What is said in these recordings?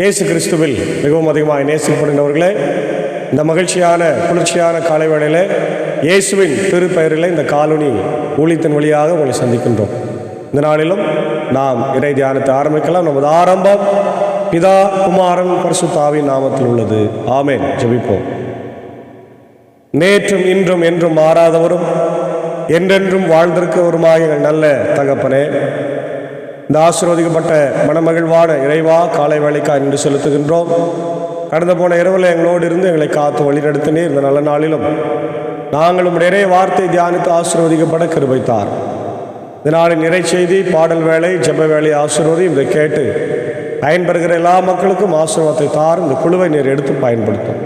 இயேசு கிறிஸ்துவில் மிகவும் அதிகமாக நேசிக்கப்படுகிறவர்களே, இந்த மகிழ்ச்சியான குளிர்ச்சியான காலை வேளையிலே இயேசுவின் திருப்பெயரில் இந்த காலொனி ஊழியத்தின் வழியாக உங்களை சந்திக்கின்றோம். இந்த நாளிலும் நாம் இறை தியானத்தை ஆரம்பிக்கலாம். நமது ஆரம்பம் பிதா குமாரன் பரிசுத்த ஆவியின் நாமத்தில் உள்ளது. ஆமென். ஜெபிப்போம். நேற்றும் இன்றும் என்றும் மாறாதவரும் என்றென்றும் வாழ்ந்திருக்கவருமாய் எங்கள் நல்ல தகப்பனே, இந்த ஆசீர்வதிக்கப்பட்ட மனமகிழ்வான இறைவா காலை வேளைக்காய் நின்று செலுத்துகின்றோம். கடந்த போன இரவில் எங்களோடு இருந்து எங்களை காத்து வழிநடத்தினீர். இந்த நல்ல நாளிலும் நாங்களும் நிறைய வார்த்தை தியானித்து ஆசீர்வதிக்கப்பட கிருபைத்தார். இந்த நாளின் நிறை செய்தி, பாடல் வேலை, ஜெப வேலை ஆசீர்வதி இதை கேட்டு பயன்பெறுகிற எல்லா மக்களுக்கும் ஆசீர்வாதத்தை தார். இந்த குழுவை நீர் எடுத்து பயன்படுத்தும்.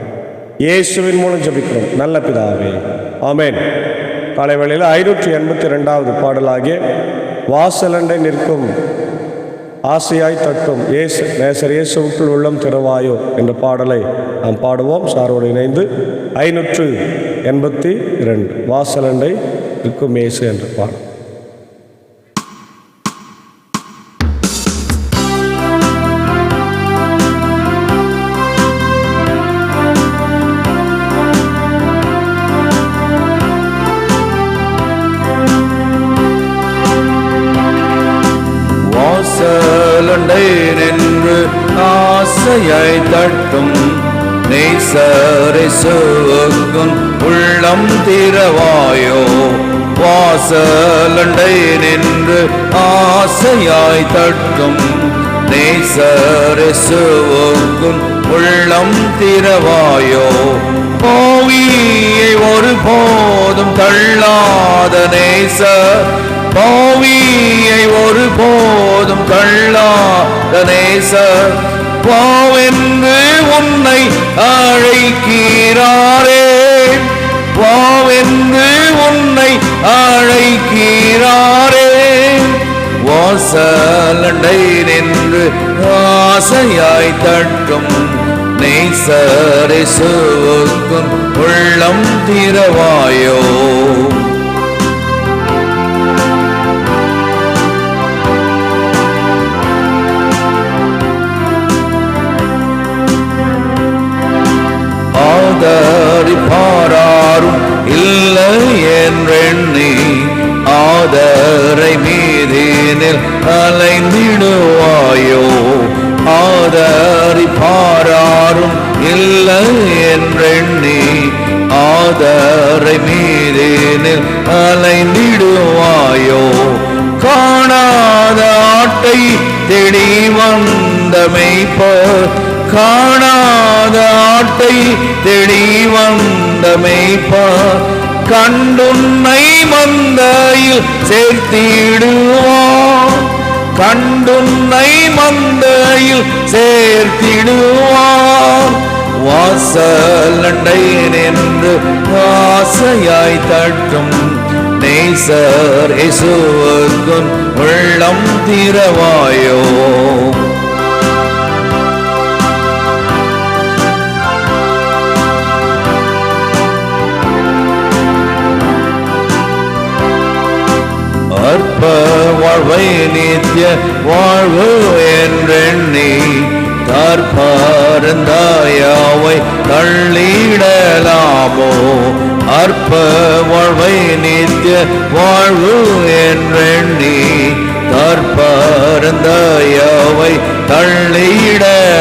இயேசுவின் மூலம் ஜெபிக்கிறோம் நல்ல பிதாவே, ஆமென். காலை வேளையில் 582வது பாடலாகிய வாசலண்டை நிற்கும் ஆசையாய் தட்டும் நேசர் இயேசுவுக்குள் உள்ளம் திறவாயோ என்ற பாடலை நாம் பாடுவோம். சாரோடு இணைந்து 582 வாசலண்டை நிற்கும் இயேசு என்ற பாடல். வாசலண்டை நின்று ஆசையாய் தட்டும் நேசர் இயேசுவுக்குள் உள்ளம் திறவாயோ. வாசலண்டை நின்று ஆசையாய் தட்டும் நேசர் இயேசுவுக்குள் உள்ளம் திறவாயோ. பாவியை ஒருபோதும் தள்ளாத நேசர், பாவியை ஒருபோதும் தள்ளாத நேசர், வாவென்று உன்னை அழைக்கிறாரே, வாவென்று உன்னை அழைக்கிறாரே. வாசலண்டை நின்று ஆசையாய் தட்டும் நேசர் இயேசுவுக்குள் உள்ளம் திறவாயோ. ஆதரிப்பாரும் இல்லை என்றெண்ணி ஆதரை மீதினில் அலைந்திடுவாயோ. ஆதரிப்பாரும் இல்லை என்றெண்ணி ஆதரை மீதினில் அலைந்திடுவாயோ. காணாத ஆட்டை தேடி வந்த மேய்ப்பர், காணாத ஆட்டை தேடி வந்த மேய்ப்பர், கண்டுன்னை மந்தையில் சேர்த்திடுவார், கண்டுன்னை மந்தையில் சேர்த்திடுவார். வாசலண்டை நின்று ஆசையாய் தட்டும் நேசர் இயேசுவுக்குள் உள்ளம் திறவாயோ. அற்ப வாழ்வை நித்திய வாழ்வு என்றெண்ணி தார்பாரந்தாயாவை தள்ளிடலாமோ. அற்ப வாழ்வை நித்திய வாழ்வு என்றெண்ணி தார்பாரந்தாயாவை தள்ளிடலாமோ.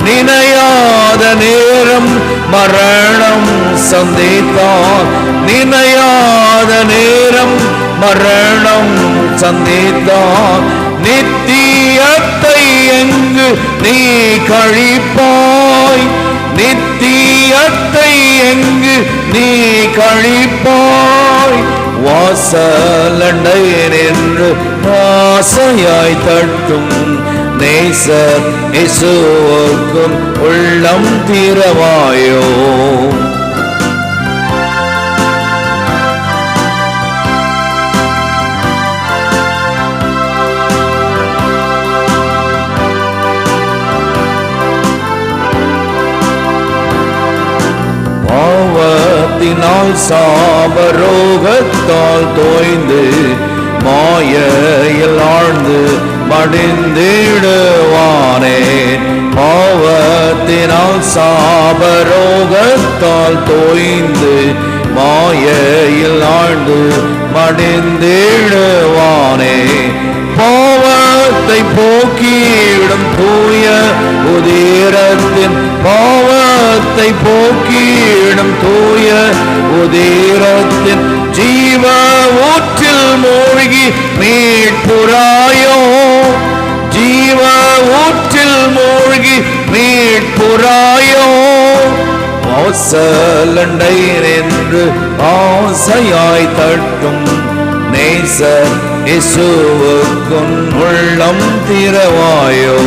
நினையாத நேரம் மரணம் சந்தித்தான், நினையாத நேரம் மரணம் சந்தித்தான். நித்தியத்தை எங்கு நீ கழிப்பாய், நித்தியத்தை எங்கு நீ கழிப்பாய். வாசலண்டை நின்று ஆசையாய் தட்டும் நேசர் இயேசுவுக்குள் உள்ளம் திறவாயோ. பாவத்தினால் சாபரோகத்தால் தோய்ந்து மாயையில் ஆழ்ந்து மடிந்திடுவானே. பாவத்தினால் சாபரோகத்தால் தோய்ந்து மாயையில் ஆழ்ந்து மடிந்திடுவானே. பாவத்தை போக்கிடும் தூய உதிரத்தின் பாவத்தை போக்கிடும் தூய உதிரத்தின் ஜீவ ஊற்றில் மூழ்கி மீட்புராயோ. ஜீவ ஊற்றில் மூழ்கி மீட்புராயோ. வாசலண்டை நின்று ஆசையாய் தட்டும் நேசர் இயேசுவுக்குன் உள்ளம் திறவாயோ.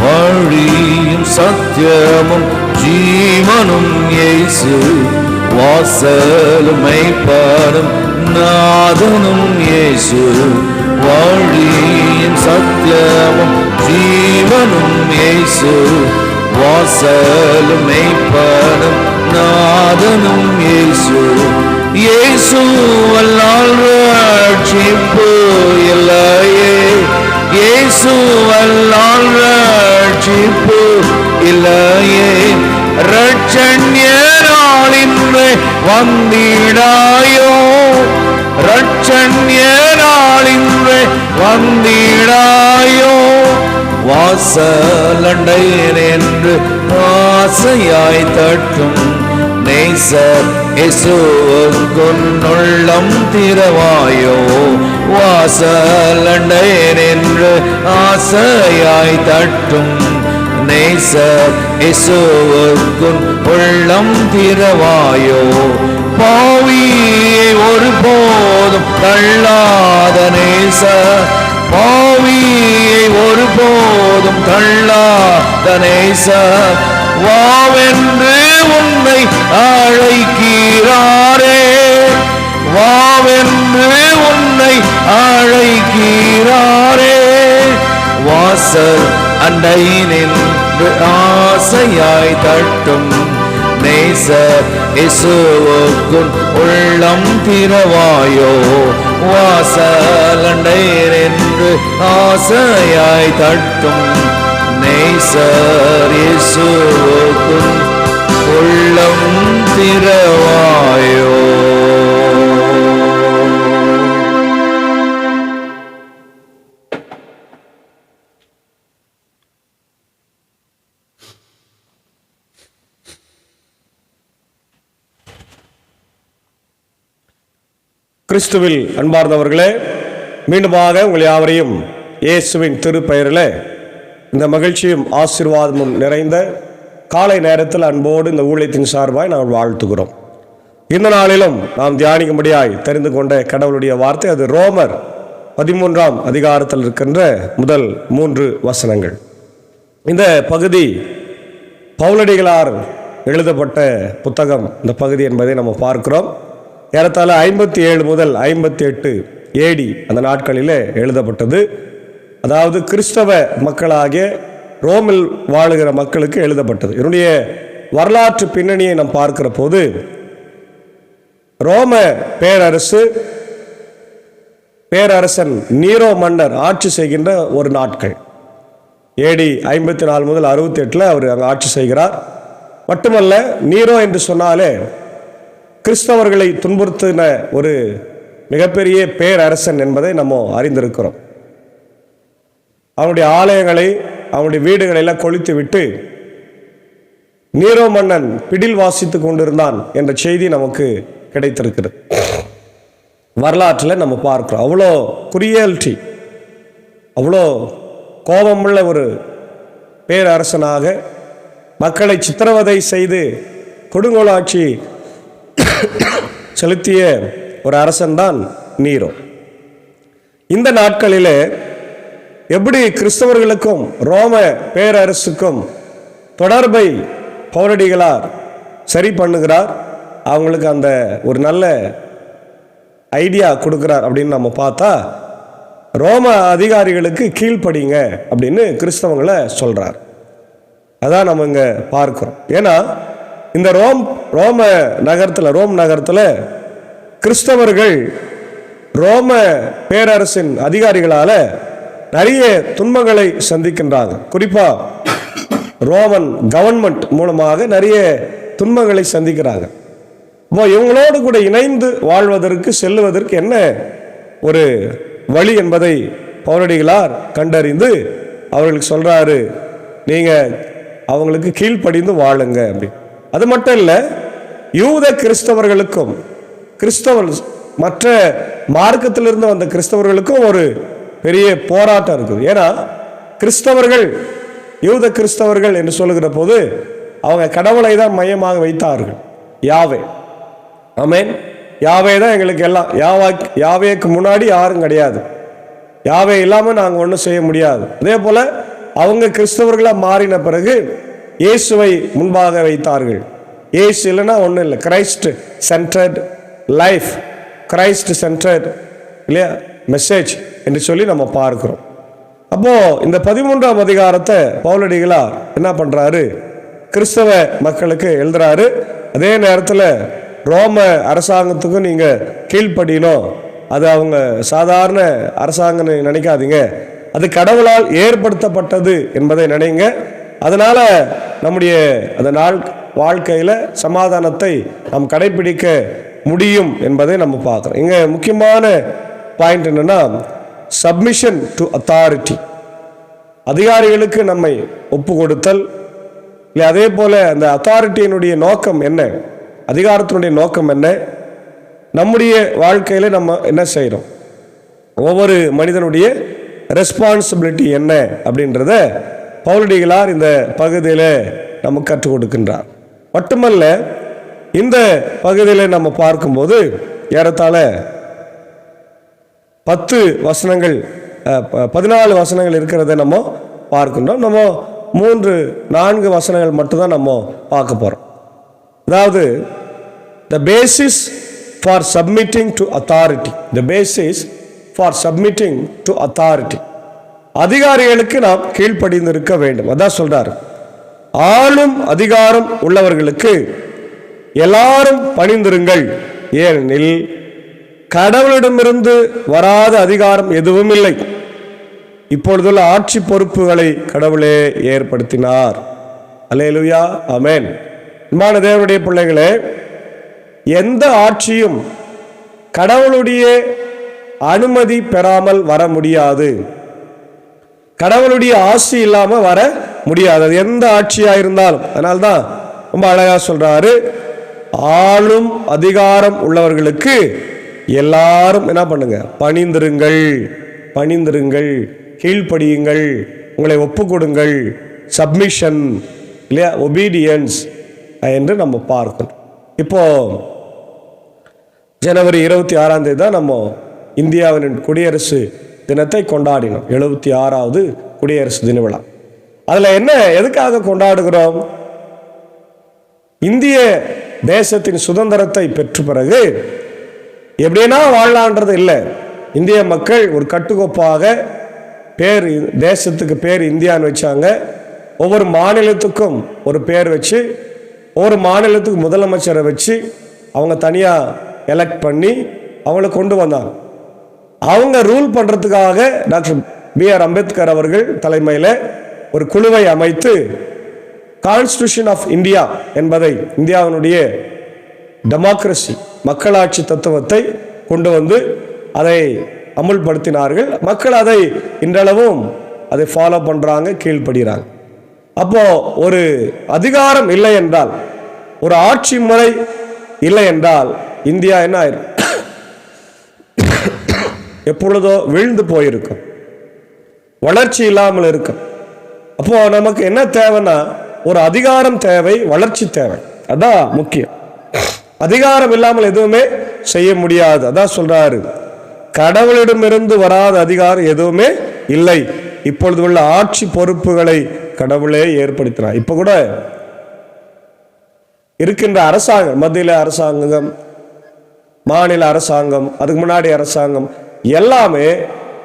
வழியும் சத்தியமும் ஜீவனும் இயேசு, வாசலும் மெய்ப்பரும் நாதனும் இயேசு. வழியும் சத்தியமும் ஜீவனும் இயேசு, வாசலும் மெய்ப்பரும் நாதனும் இயேசு. இயேசு அல்லால் ரட்சிப்பு இல்லையே. இயேசு அல்லால் ரட்சிப்பு இல்லையே. ரட்சண்யனாலின்றே வந்திடாயோ. ரட்சண்யனாலின்றே வந்திடாயோ. வாசலண்டை நின்று ஆசையாய் தட்டும் நேசர் இயேசுவுக்குன் உள்ளம் திறவாயோ. வாசலண்டை நின்று ஆசையாய் தட்டும் நேசர் இயேசுவுக்குன் உள்ளம் திறவாயோ. பாவியை ஒருபோதும் தள்ளாத நேசர், பாவியை ஒருபோதும் தள்ளாத நேசர், வாவென்று உன்னை அழைக்கிறாரே. வாவென்று உன்னை அழைக்கிறாரே. வாசல் அண்டை நின்று ஆசையாய் தட்டும் நேசர் இயேசுவுக்குன் உள்ளம் திறவாயோ. வாசலண்டை நின்று ஆசையாய் தட்டும் நேசர் இயேசுவுக்குன் உள்ளம் திறவாயோ. கிறிஸ்துவில் அன்பார்ந்தவர்களே, மீண்டுமாக உங்கள் யாவரையும் இயேசுவின் திருப்பெயரில் இந்த மகிழ்ச்சியும் ஆசீர்வாதமும் நிறைந்த காலை நேரத்தில் அன்போடு இந்த ஊழியத்தின் சார்பாய் நாம் வாழ்த்துகிறோம். இந்த நாளிலும் நாம் தியானிக்கும்படியாய் தெரிந்து கொண்ட கடவுளுடைய வார்த்தை அது ரோமர் 13ஆம் அதிகாரத்தில் இருக்கின்ற முதல் 3 வசனங்கள். இந்த பகுதி பவுலடிகளார் எழுதப்பட்ட புத்தகம் இந்த பகுதி என்பதை நம்ம பார்க்கிறோம். ஏறத்தாழ 57 முதல் 58 AD அந்த நாட்களிலே எழுதப்பட்டது. அதாவது கிறிஸ்தவ மக்களாகிய ரோமில் வாழுகிற மக்களுக்கு எழுதப்பட்டது. இதனுடைய வரலாற்று பின்னணியை நாம் பார்க்கிற போது ரோம பேரரசன் நீரோ மன்னர் ஆட்சி செய்கின்ற ஒரு நாட்கள். AD 54 முதல் 68 அவர் அங்கே ஆட்சி செய்கிறார். மட்டுமல்ல, நீரோ என்று சொன்னாலே கிறிஸ்தவர்களை துன்புறுத்தின ஒரு மிகப்பெரிய பேரரசன் என்பதை நம்ம அறிந்திருக்கிறோம். அவனுடைய ஆலயங்களை அவனுடைய வீடுகளை எல்லாம் கொளுத்து விட்டு நீரோ மன்னன் பிடில் வாசித்து கொண்டிருந்தான் என்ற செய்தி நமக்கு கிடைத்திருக்கிறது. வரலாற்றில் நம்ம பார்க்கிறோம். அவ்வளோ குரியல்டி, அவ்வளோ கோபமுள்ள ஒரு பேரரசனாக மக்களை சித்திரவதை செய்து கொடுங்கோலாட்சி செலுத்திய ஒரு அரசன்தான் நீரோ. இந்த நாட்களிலே எப்படி கிறிஸ்தவர்களுக்கும் ரோம பேரரசுக்கும் தொடர்பை பவுலடிகளார் சரி பண்ணுகிறார், அவங்களுக்கு அந்த ஒரு நல்ல ஐடியா கொடுக்கிறார் அப்படின்னு நம்ம பார்த்தா, ரோம அதிகாரிகளுக்கு கீழ்ப்படிங்க அப்படின்னு கிறிஸ்தவங்களை சொல்றார். அதான் நம்ம இங்கே பார்க்கிறோம். ஏன்னா இந்த ரோம் நகரத்தில் கிறிஸ்தவர்கள் ரோம பேரரசின் அதிகாரிகளால் நிறைய துன்பங்களை சந்திக்கின்றாங்க. குறிப்பாக ரோமன் கவர்மெண்ட் மூலமாக நிறைய துன்பங்களை சந்திக்கிறாங்க. இப்போ இவங்களோடு கூட இணைந்து வாழ்வதற்கு செல்லுவதற்கு என்ன ஒரு வழி என்பதை பவுலடிகளார் கண்டறிந்து அவர்களுக்கு சொல்கிறாரு, நீங்கள் அவங்களுக்கு கீழ்ப்படிந்து வாழுங்க அப்படி. அது மட்டும் இல்லை, யூத கிறிஸ்தவர்களுக்கும் மற்ற மார்க்கத்திலிருந்து வந்த கிறிஸ்தவர்களுக்கும் ஒரு பெரிய போராட்டம் இருக்குது. ஏன்னா யூத கிறிஸ்தவர்கள் என்று சொல்லுகிற போது அவங்க கடவுளை தான் மையமாக வைத்தார்கள். யாவே, ஆமென், யாவே தான் எங்களுக்கு எல்லாம். யாவேக்கு முன்னாடி யாரும் கிடையாது. யாவே இல்லாமல் நாங்கள் ஒன்றும் செய்ய முடியாது. அதே போல் அவங்க கிறிஸ்தவர்களாக மாறின பிறகு இயேசுவை முன்பாக வைத்தார்கள். இயேசு இல்லைன்னா ஒன்றும் இல்லை. Christ centred life, Christ centred இல்லையா மெசேஜ் என்று சொல்லி நம்ம பார்க்கிறோம். அப்போ இந்த 13ஆம் அதிகாரத்தை பவுலடிகளார் என்ன பண்றாரு, கிறிஸ்தவ மக்களுக்கு எழுதுறாரு. அதே நேரத்தில் ரோம அரசாங்கத்துக்கும் நீங்க கீழ்ப்படியணும். அது அவங்க சாதாரண அரசாங்கம்னு நினைக்காதீங்க, அது கடவுளால் ஏற்படுத்தப்பட்டது என்பதை நினைங்க. அதனால நம்முடைய அந்த நாள் வாழ்க்கையில சமாதானத்தை நாம் கடைபிடிக்க முடியும் என்பதை நம்ம பார்க்கிறோம். இங்க முக்கியமான பாயிண்ட் என்னன்னா, சப்மிஷன் டு அத்தாரிட்டி. அதிகாரிகளுக்கு நம்மை ஒப்பு கொடுத்தல். இல்லை, அதே போல அந்த அத்தாரிட்டியினுடைய நோக்கம் என்ன, அதிகாரத்தினுடைய நோக்கம் என்ன, நம்முடைய வாழ்க்கையில் நம்ம என்ன செய்கிறோம், ஒவ்வொரு மனிதனுடைய ரெஸ்பான்சிபிலிட்டி என்ன அப்படின்றத பவுலடிகளார் இந்த பகுதியில் நமக்கு கற்றுக் கொடுக்கின்றார். மட்டுமல்ல, இந்த பகுதியில் நம்ம பார்க்கும்போது ஏறத்தாழ 14 வசனங்கள் இருக்கிறத நம்ம பார்க்கின்றோம். நம்ம 3-4 வசனங்கள் மட்டும்தான் நம்ம பார்க்க போகிறோம். அதாவது the basis for submitting to authority, the basis for submitting to authority, அதிகாரிகளுக்கு நாம் கீழ்ப்படிந்து இருக்க வேண்டும். அதான் சொல்றாரு, ஆளும் அதிகாரம் உள்ளவர்களுக்கு எல்லாரும் பணிந்திருங்கள், ஏனெனில் கடவுளிடமிருந்து வராத அதிகாரம் எதுவும் இல்லை. இப்பொழுதுள்ள ஆட்சி பொறுப்புகளை கடவுளே ஏற்படுத்தினார். அல்லேலூயா, ஆமென். அன்பான தேவனுடைய பிள்ளைகளே, எந்த ஆட்சியும் கடவுளுடைய அனுமதி பெறாமல் வர முடியாது. கடவுளுடைய ஆசி இல்லாமல் வர முடியாது, அது எந்த ஆட்சியா இருந்தாலும். அதனால்தான் ரொம்ப அழகா சொல்றாரு, ஆளும் அதிகாரம் உள்ளவர்களுக்கு எல்லாரும் என்ன பண்ணுங்க, பணிந்திருங்கள், கீழ்ப்படியுங்கள், உங்களை ஒப்பு கொடுங்கள். சப்மிஷன் இல்லையா, ஒபீடியன்ஸ் என்று நம்ம பார்க்கணும். இப்போ ஜனவரி 26ஆம் தேதி தான் நம்ம இந்தியாவின் குடியரசு தினத்தை கொண்டாடினோம். 76வது குடியரசு தின விழா. அதில் என்ன, எதுக்காக கொண்டாடுகிறோம்? இந்திய தேசத்தின் சுதந்திரத்தை பெற்ற பிறகு எப்படின்னா வாழலான்றது இல்லை. இந்திய மக்கள் ஒரு கட்டுக்கோப்பாக தேசத்துக்கு பேர் இந்தியான்னு வச்சாங்க. ஒவ்வொரு மாநிலத்துக்கும் ஒரு பேர் வச்சு, ஒவ்வொரு மாநிலத்துக்கு முதலமைச்சரை வச்சு அவங்க தனியாக எலெக்ட் பண்ணி அவங்கள கொண்டு வந்தாங்க. அவங்க ரூல் பண்ணுறதுக்காக டாக்டர் B.R. அம்பேத்கர் அவர்கள் தலைமையில் ஒரு குழுவை அமைத்து கான்ஸ்டிடியூஷன் ஆஃப் இந்தியா என்பதை, இந்தியாவினுடைய டெமோக்ரஸி மக்களாட்சி தத்துவத்தை கொண்டு வந்து அதை அமுல்படுத்தினார்கள். மக்கள் அதை இன்றளவும் அதை ஃபாலோ பண்ணுறாங்க, கீழ்ப்படுகிறாங்க. அப்போ ஒரு அதிகாரம் இல்லை என்றால், ஒரு ஆட்சி முறை இல்லை என்றால் இந்தியா என்ன ஆயிரும், எப்பொழுதோ வீழ்ந்து போயிருக்கும், வளர்ச்சி இல்லாமல் இருக்கும். அப்போ நமக்கு என்ன தேவைன்னா, ஒரு அதிகாரம் தேவை, வளர்ச்சி தேவை. அதான் முக்கியம். அதிகாரம் இல்லாமல் எதுவுமே செய்ய முடியாது. அதான் சொல்றாரு, கடவுளிடமிருந்து வராத அதிகாரம் எதுவுமே இல்லை. இப்பொழுது உள்ள ஆட்சி பொறுப்புகளை கடவுளே ஏற்படுத்தினார். இப்ப கூட இருக்கின்ற அரசாங்கம், மத்தியில அரசாங்கம், மாநில அரசாங்கம், அதுக்கு முன்னாடி அரசாங்கம், எல்லாமே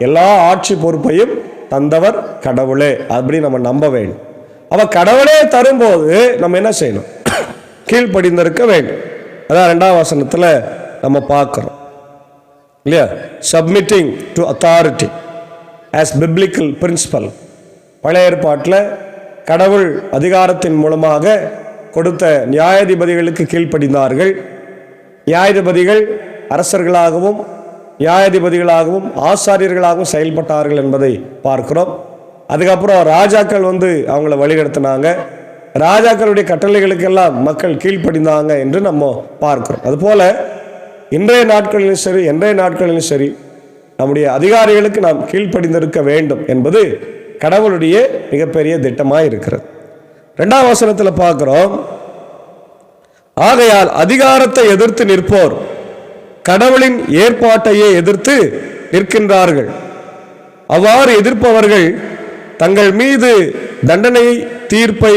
எல்லா ஆட்சி பொறுப்பையும் தந்தவர் கடவுளே. அப்படி நம்ம நம்ப வேண்டும். அவ கடவுளே தரும்போது நம்ம என்ன செய்யணும், கீழ்ப்படிந்திருக்க வேண்டும். அதான் 2ஆம் வசனத்தில் நம்ம பார்க்குறோம் இல்லையா? Submitting to authority as biblical principle. பழைய ஏற்பாட்டில் கடவுள் அதிகாரத்தின் மூலமாக கொடுத்த நியாயாதிபதிகளுக்கு கீழ்ப்படிந்தார்கள். நியாயாதிபதிகள் அரசர்களாகவும் நியாயாதிபதிகளாகவும் ஆசாரியர்களாகவும் செயல்பட்டார்கள் என்பதை பார்க்கிறோம். அதுக்கப்புறம் ராஜாக்கள் அவங்கள வழிநடத்தினாங்க. ராஜாக்களுடைய கட்டளைகளுக்கெல்லாம் மக்கள் கீழ்ப்படிந்தாங்க என்று நம்ம பார்க்கிறோம். அதுபோல இன்றைய நாட்களிலும் சரி நம்முடைய அதிகாரிகளுக்கு நாம் கீழ்ப்படிந்திருக்க வேண்டும் என்பது கடவுளுடைய மிகப்பெரிய திட்டமாக இருக்கிறது. 2ஆம் வசனத்தில் பார்க்கிறோம், ஆகையால் அதிகாரத்தை எதிர்த்து நிற்போர் கடவுளின் ஏற்பாட்டையே எதிர்த்து நிற்கின்றார்கள். அவ்வாறு எதிர்ப்பவர்கள் தங்கள் மீது தண்டனை தீர்ப்பை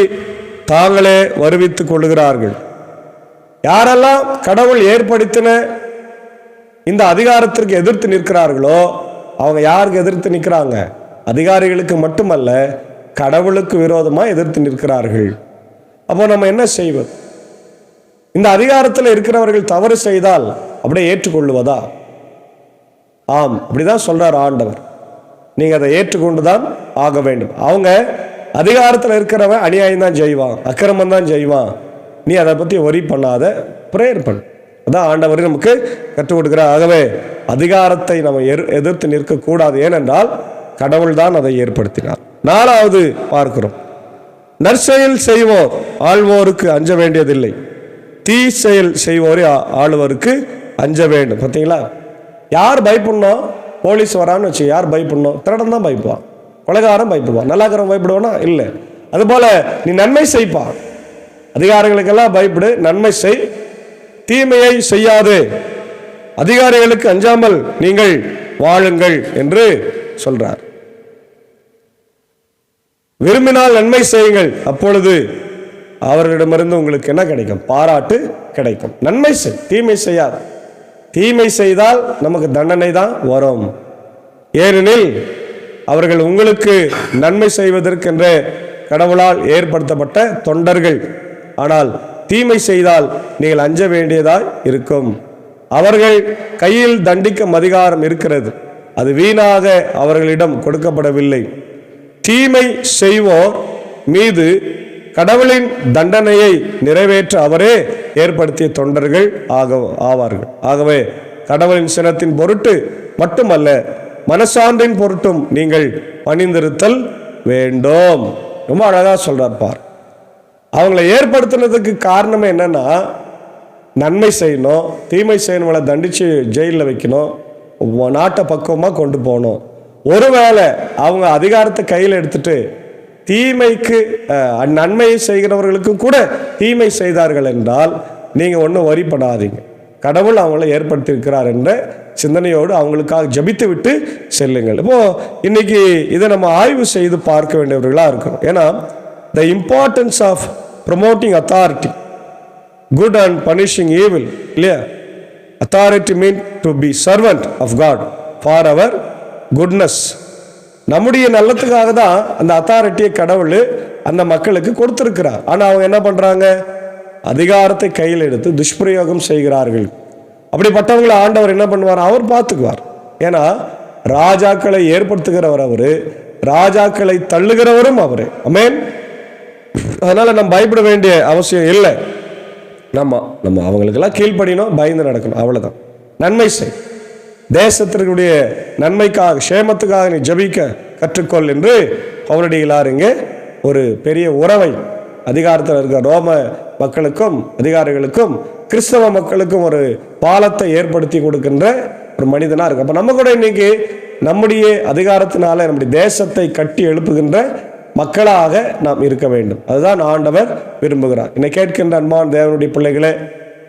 தாங்களே வருவித்துக் கொள்கிறார்கள். யாரெல்லாம் கடவுள் ஏற்படுத்தின இந்த அதிகாரத்திற்கு எதிர்த்து நிற்கிறார்களோ அவங்க யாருக்கு எதிர்த்து நிற்கிறாங்க? அதிகாரிகளுக்கு மட்டுமல்ல, கடவுளுக்கு விரோதமாக எதிர்த்து நிற்கிறார்கள். அப்போ நம்ம என்ன செய்வது? இந்த அதிகாரத்தில் இருக்கிறவர்கள் தவறு செய்தால் அப்படியே ஏற்றுக்கொள்வதா? ஆம், அப்படிதான் சொல்றார் ஆண்டவர். நீங்க அதை ஏற்றுக்கொண்டுதான் ஆக வேண்டும். அவங்க அதிகாரத்தில் இருக்கிறவன் அநியாயம் தான் செய்வான், அக்கிரமம் தான் செய்வான், நீ அதை பற்றி ஒரி பண்ணாத, பிரேயர் பண்ணு. அதான் ஆண்டவர் நமக்கு கற்றுக் கொடுக்கிறார். ஆகவே அதிகாரத்தை நம்ம எதிர்த்து நிற்கக்கூடாது, ஏனென்றால் கடவுள் தான் அதை ஏற்படுத்தினார். 4வது பார்க்கிறோம், நற்செயல் செய்வோர் ஆள்வோருக்கு அஞ்ச வேண்டியதில்லை, தீ செயல் செய்வோரே ஆளுவருக்கு அஞ்ச வேண்டும். பார்த்தீங்களா? யார் பயப்படணும்? போலீஸ் வரான்னு வச்சு யார் பயப்படணும்? திருடன் தான் பயப்படுவான், கொலைகாரம் பயப்படுவான், நல்லாக்கிறவன் பயப்படுவானா? இல்லை. அதுபோல நீ நன்மை செய்ப்பா, அதிகாரிகளுக்கெல்லாம் பயப்படு, நன்மை செய், தீமையை செய்யாது, அதிகாரிகளுக்கு அஞ்சாமல் நீங்கள் வாழுங்கள் என்று சொல்றார். விரும்பினால் நன்மை செய்யுங்கள், அப்பொழுது அவர்களிடமிருந்து உங்களுக்கு என்ன கிடைக்கும்? பாராட்டு கிடைக்கும். நன்மை செய், தீமை செய்யாது. தீமை செய்தால் நமக்கு தண்டனை தான் வரும். ஏனெனில் அவர்கள் உங்களுக்கு நன்மை செய்வதற்கென்ற கடவுளால் ஏற்படுத்தப்பட்ட தொண்டர்கள். ஆனால் தீமை செய்தால் நீங்கள் அஞ்ச வேண்டியதாய் இருக்கும். அவர்கள் கையில் தண்டிக்கும் அதிகாரம் இருக்கிறது, அது வீணாக அவர்களிடம் கொடுக்கப்படவில்லை. தீமை செய்வோர் மீது கடவுளின் தண்டனையை நிறைவேற்ற அவரே ஏற்படுத்திய தொண்டர்கள் ஆவார்கள். ஆகவே கடவுளின் சினத்தின் பொருட்டு மட்டுமல்ல, மனசான்றின் பொருட்டும் நீங்கள் பணிந்திருத்தல் வேண்டும். ரொம்ப அழகா சொல்றார் பார். அவங்களை ஏற்படுத்தினதுக்கு காரணம் என்னன்னா, நன்மை செய்யணும், தீமை செய்யணும்ல தண்டிச்சு ஜெயிலில் வைக்கணும், நாட்டை பக்குவமாக கொண்டு போகணும். ஒருவேளை அவங்க அதிகாரத்தை கையில் எடுத்துட்டு தீமைக்கு நன்மையை செய்கிறவர்களுக்கும் கூட தீமை செய்தார்கள் என்றால் நீங்கள் ஒன்றும் வரி பண்ணாதீங்க. கடவுள் அவங்கள ஏற்படுத்தியிருக்கிறார் என்ற சிந்தனையோடு அவங்களுக்காக ஜபித்து விட்டு செல்லுங்கள். இப்போ இன்னைக்கு இதை நம்ம ஆய்வு செய்து பார்க்க வேண்டியவர்களாக இருக்கணும். ஏன்னா the importance of promoting authority, good and punishing evil, இல்லையா? authority mean to be servant of God for our goodness. நம்முடைய நல்லத்துக்காக தான் அந்த அத்தாரிட்டியை கடவுள் அந்த மக்களுக்கு கொடுத்திருக்கிறார். ஆனால் அவங்க என்ன பண்றாங்க? அதிகாரத்தை கையில் எடுத்து துஷ்பிரயோகம் செய்கிறார்கள். அப்படிப்பட்டவங்களை ஆண்டவர் என்ன பண்ணுவார்? அவர் பார்த்துக்குவார். ஏன்னா ராஜாக்களை ஏற்படுத்துகிறவர் அவரு, ராஜாக்களை தள்ளுகிறவரும் அவரு. ஆமென். அதனால நம்ம பயப்பட வேண்டிய அவசியம் இல்லை. நம்ம அவங்களுக்கெல்லாம் கீழ்ப்படினோம், பயந்து நடக்கணும், அவ்வளவுதான். நன்மை செய், தேசத்திற்குடைய நன்மைக்காக சேமத்துக்காக நீ ஜபிக்க கற்றுக்கொள் என்று பவுலடிகளார் இங்கே ஒரு பெரிய உறவை அதிகாரத்தில் இருக்கிற ரோம மக்களுக்கும் அதிகாரிகளுக்கும் கிறிஸ்தவ மக்களுக்கும் ஒரு பாலத்தை ஏற்படுத்தி கொடுக்கின்ற ஒரு மனிதனா இருக்கு. அப்ப நம்ம கூட இன்னைக்கு நம்முடைய அதிகாரத்தினால நம்முடைய தேசத்தை கட்டி எழுப்புகின்ற மக்களாக நாம் இருக்க வேண்டும். அதுதான் ஆண்டவர் விரும்புகிறார். என்னை கேட்கின்ற அன்பான் தேவனுடைய பிள்ளைகளே,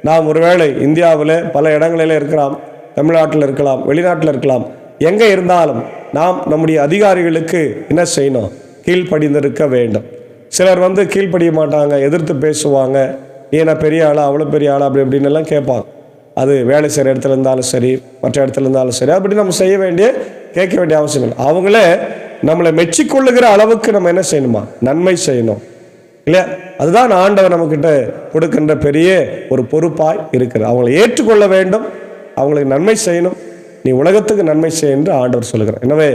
நாம் ஒருவேளை இந்தியாவில் பல இடங்களில் இருக்கிறோம், தமிழ்நாட்டில் இருக்கலாம், வெளிநாட்டில் இருக்கலாம், எங்கே இருந்தாலும் நாம் நம்முடைய அதிகாரிகளுக்கு என்ன செய்யணும்? கீழ்ப்படிந்திருக்க வேண்டும். சிலர் கீழ்ப்படிய மாட்டாங்க, எதிர்த்து பேசுவாங்க, ஏன்னா பெரிய ஆளா, அவ்வளோ பெரிய ஆளா, அப்படி இப்படின்னு எல்லாம் கேட்பாங்க. அது வேலை செய்கிற இடத்துல இருந்தாலும் சரி, மற்ற இடத்துல இருந்தாலும் சரி, அப்படி நம்ம கேட்க வேண்டிய அவசியம் இல்லை. அவங்களே நம்மளை மெச்சிக்கொள்ளுகிற அளவுக்கு நம்ம என்ன செய்யணுமா? நன்மை செய்யணும். இல்லையா? அதுதான் ஆண்டவர் நம்மக்கிட்ட கொடுக்கின்ற பெரிய ஒரு பொறுப்பாய் இருக்கிறது. அவங்களை ஏற்றுக்கொள்ள வேண்டும், அவங்களுக்கு நன்மை செய்யணும், நீ உலகத்துக்கு நன்மை செய்ய என்று ஆண்டவர் சொல்லுகிறார். எனவே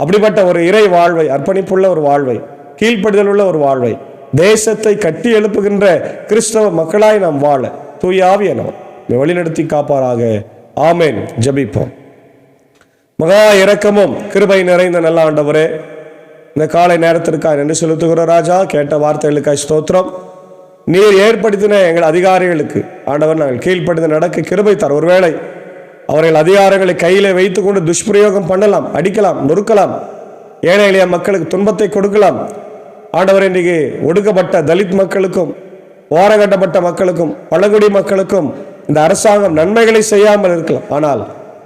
அப்படிப்பட்ட ஒரு இறை வாழ்வை, அர்ப்பணிப்புள்ள ஒரு வாழ்வை, கீழ்ப்படிதல் உள்ள ஒரு வாழ்வை, தேசத்தை கட்டி எழுப்புகின்ற கிறிஸ்தவ மக்களாய் நாம் வாழ தூய ஆவியானவர் வழிநடத்தி காப்பாராக. ஆமேன். ஜெபிப்போம். மகா இரக்கமும் கிருபை நிறைந்த நல்ல ஆண்டவரே, இந்த காலை நேரத்திற்காக நன்றி செலுத்துகிற ராஜா. கேட்ட வார்த்தைகளுக்காக ஸ்தோத்திரம். நீர் ஏற்படுத்தின எங்கள் அதிகாரிகளுக்கு ஆண்டவர் நாங்கள் கீழ்ப்படிந்து நடக்க கிருபை தர. ஒருவேளை அவர்கள் அதிகாரங்களை கையிலே வைத்துக்கொண்டு துஷ்பிரயோகம் பண்ணலாம், அடிக்கலாம், நொறுக்கலாம், ஏழை எளிய மக்களுக்கு துன்பத்தை கொடுக்கலாம். ஆண்டவர் இன்றைக்கு ஒடுக்கப்பட்ட தலித் மக்களுக்கும், ஓரங்கட்டப்பட்ட மக்களுக்கும், பழங்குடி மக்களுக்கும் இந்த அரசாங்கம் நன்மைகளை செய்யாமல் இருக்கலாம். ஆனால்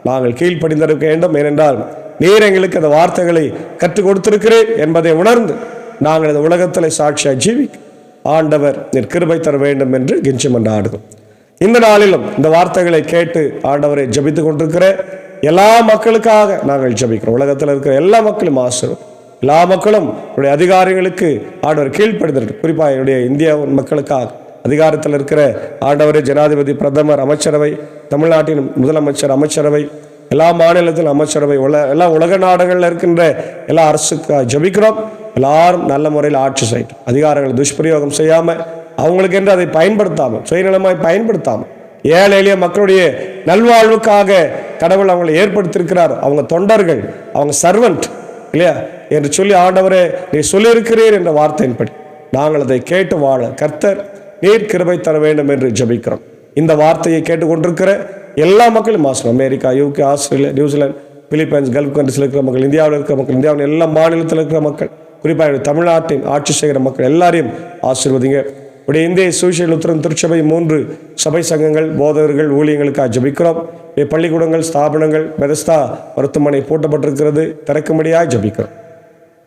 நாங்கள் கீழ்ப்படிந்திருக்க வேண்டும். ஏனென்றால் நீர் எங்களுக்கு அந்த வார்த்தைகளை கற்றுக் கொடுத்திருக்கிறேன் என்பதை உணர்ந்து நாங்கள் இந்த உலகத்தில் சாட்சியாக ஜீவிக்க ஆண்டவர் நீர் கிருபை தர வேண்டும் என்று கெஞ்சி மன்றாடுகிறோம். இந்த நாளிலும் இந்த வார்த்தைகளை கேட்டு ஆண்டவரை ஜபித்து கொண்டிருக்கிற எல்லா மக்களுக்காக நாங்கள் ஜபிக்கிறோம். உலகத்தில் இருக்கிற எல்லா மக்களும் ஆசிரியர், எல்லா மக்களும் என்னுடைய அதிகாரிகளுக்கு ஆண்டவர் கீழ்ப்படுத்திருக்கு. குறிப்பாக என்னுடைய இந்திய மக்களுக்காக அதிகாரத்தில் இருக்கிற ஆண்டவரே, ஜனாதிபதி, பிரதமர், அமைச்சரவை, தமிழ்நாட்டின் முதலமைச்சர், அமைச்சரவை, எல்லா மாநிலத்திலும் அமைச்சரவை, எல்லா உலக நாடுகளில் இருக்கின்ற எல்லா அரசுக்காக ஜபிக்கிறோம். எல்லாரும் நல்ல முறையில் ஆட்சி செய்யட்டும். அதிகாரங்களை துஷ்பிரயோகம் செய்யாமல், அவங்களுக்கு என்று அதை பயன்படுத்தாமல், சுயநலமாய் பயன்படுத்தாமல், ஏழை எளிய மக்களுடைய நல்வாழ்வுக்காக கடவுள் அவங்களை ஏற்படுத்தியிருக்கிறார். அவங்க தொண்டர்கள், அவங்க சர்வன்ட் இல்லையா என்று சொல்லி ஆண்டவரே நீ சொல்லியிருக்கிறீர் என்ற வார்த்தையின்படி நாங்கள் அதை கேட்டு வாழ கர்த்தர் நீர் கிருபை தர வேண்டும் என்று ஜபிக்கிறோம். இந்த வார்த்தையை கேட்டுக்கொண்டிருக்கிற எல்லா மக்களும் ஆசிரியர், America, UK, Australia, New Zealand, Philippines, gulf கண்ட்ரிஸில் இருக்கிற மக்கள், இந்தியாவில் இருக்கிற மக்கள், இந்தியாவின் எல்லா மாநிலத்தில் இருக்கிற மக்கள், குறிப்பாக தமிழ்நாட்டின் ஆட்சி செய்கிற மக்கள் எல்லாரையும் ஆசீர்வதிங்க. இப்படி இந்திய சுவிசேஷ லுத்தரன் திருச்சபை 3 சபை சங்கங்கள், போதகர்கள், ஊழியங்களுக்காக ஜபிக்கிறோம். பள்ளிக்கூடங்கள், ஸ்தாபனங்கள், பெதஸ்தா மருத்துவமனை பூட்டப்பட்டிருக்கிறது, திறக்கும்படியாக ஜபிக்கிறோம்.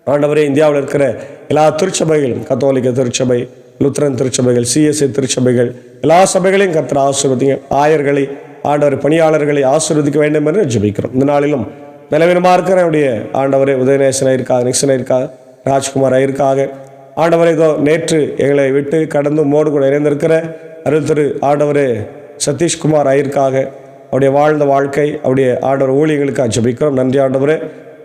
ஆண்டவரே, இந்தியாவில் இருக்கிற எல்லா திருச்சபைகளும், கத்தோலிக்க திருச்சபை, லுத்தரன் திருச்சபைகள், சிஎஸ்ஐ திருச்சபைகள், எல்லா சபைகளையும் கர்த்தர் ஆசீர்வதிங்க. ஆயர்களை, ஆண்டவர் பணியாளர்களை ஆசீர்வதிக்க வேண்டும் என்று ஜபிக்கிறோம். இந்த நாளிலும் நிலவினமாக இருக்கிற என்னுடைய ஆண்டவரே உதயநேசன் ஐயருக்காக, நிக்சன் ஐயருக்காக, ராஜ்குமார் ஐயருக்காக, ஆண்டவரே இதோ நேற்று எங்களை விட்டு கடந்து மோடு கூட இணைந்திருக்கிற அருள் திரு ஆண்டவரே சதீஷ்குமார் ஐயருக்காக, அவருடைய வாழ்ந்த வாழ்க்கை, அவருடைய ஆண்டவர் ஊழியர்களுக்காக ஜபிக்கிறோம். நன்றி ஆண்டவரே.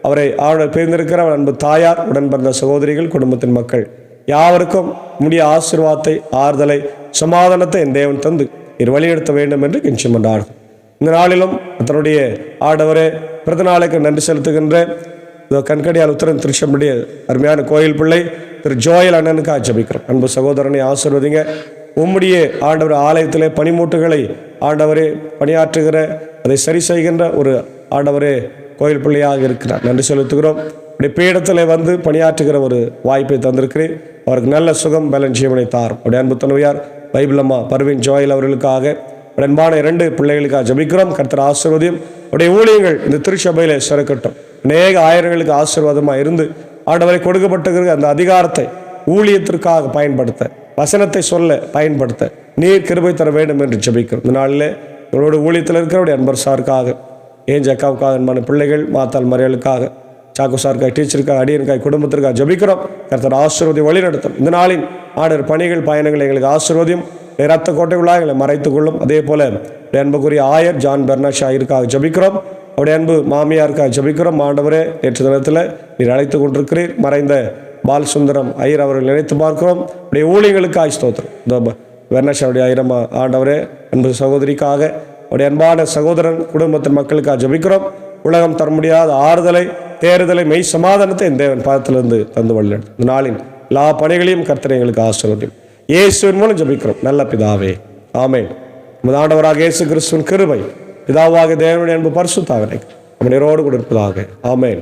அவரை ஆண்டவர் பிரிந்திருக்கிற அன்பு தாயார், உடன் பிறந்த சகோதரிகள், குடும்பத்தின் மக்கள் யாவருக்கும் முடிய ஆசீர்வாதத்தை, ஆறுதலை, சமாதானத்தை என் தேவன் தந்து இரு வழிநடத்த வேண்டும் என்று கெஞ்சி மன்றாடுகிறோம். இந்த நாளிலும் தன்னுடைய ஆண்டவரே பிறந்த நாளுக்கு நன்றி செலுத்துகின்ற கண்கடியால் உத்தரன் திருச்சபையுடைய அருமையான கோயில் பிள்ளை திரு ஜோயல் அண்ணனுக்காக ஜபிக்கிறோம். அன்பு சகோதரனை ஆசீர்வதிங்க. உம்முடைய ஆண்டவர் ஆலயத்திலே பனிமூட்டுகளை ஆண்டவரே பணியாற்றுகிற, அதை சரி செய்கின்ற ஒரு ஆண்டவரே கோயில் பிள்ளையாக இருக்கிறார். நன்றி செலுத்துகிறோம். அப்படி பீடத்தில் வந்து பணியாற்றுகிற ஒரு வாய்ப்பை தந்திருக்கிறேன். அவருக்கு நல்ல சுகம், பலன், ஜீவனை தாரும். அப்படி அன்பு தனுவையார் பைபிள் அம்மா பர்வீன் ஜோயல் அவர்களுக்காக, அன்பான 2 பிள்ளைகளுக்காக ஜபிக்கிறோம். கர்த்தர் ஆசீர்வதியும். அவருடைய ஊழியங்கள் இந்த திருச்சபையிலே சிறக்கட்டும். அநேக ஆயிரங்களுக்கு ஆசீர்வாதமாக இருந்து ஆண்டவரை கொடுக்கப்பட்டிருக்கிற அந்த அதிகாரத்தை ஊழியத்திற்காக பயன்படுத்த, வசனத்தை சொல்ல பயன்படுத்த நீர் கிருபை தர வேண்டும் என்று ஜபிக்கிறோம். இந்த நாளில் இவரோட ஊழியத்தில் இருக்கிறவருடைய அன்பர் சாருக்காக, ஏஞ்சக்காவுக்காக, அன்பான பிள்ளைகள், மாத்தாள் மறையலுக்காக, சாக்கு சாருக்காக, டீச்சருக்காக, அடியனுக்காக, குடும்பத்திற்காக ஜபிக்கிறோம். கர்த்தர் ஆசீர்வதி வழி நடத்தும். இந்த நாளின் ஆண்டவர் பணிகள், பயணங்கள் எங்களுக்கு ஆசீர்வதியும். இரத்த கோட்டைகளாக எங்களை மறைத்துக் கொள்ளும். அதே போல அன்புக்குரிய ஆயர் ஜான் பெர்னாஷ் ஆயருக்காக ஜபிக்கிறோம். அவருடைய அன்பு மாமியாருக்காக ஜபிக்கிறோம். ஆண்டவரே, நேற்று தினத்தில் நீர் அழைத்து கொண்டிருக்கிறீர். மறைந்த பால் சுந்தரம் ஐயர் அவர்கள் நினைத்து பார்க்கிறோம். அவருடைய ஊழியர்களுக்காக ஸ்தோத்திரம். பெர்னாஷ் அவருடைய ஐயரம் ஆண்டவரே அன்பு சகோதரிக்காக, அவருடைய அன்பான சகோதரன், குடும்பத்தின் மக்களுக்காக ஜபிக்கிறோம். உலகம் தர முடியாத ஆறுதலை, தேறுதலை, மெய் சமாதானத்தை இந்த தேவன் பாதத்திலிருந்து தந்து வழிநடத்தும். இந்த நாளின் எல்லா பணிகளையும் கர்த்தர் எங்களுக்கு ஆசீர்வதியும். இயேசுவின் மூலம் ஜபிக்கிறோம் நல்ல பிதாவே, ஆமென். நமது ஆண்டவராக இயேசு கிறிஸ்துவின் கிருபை, பிதாவாக தேவனுடைய அன்பு, பரிசுத்த ஆவியானவர் நம்முடைய கூட இருப்பதாக. ஆமென்.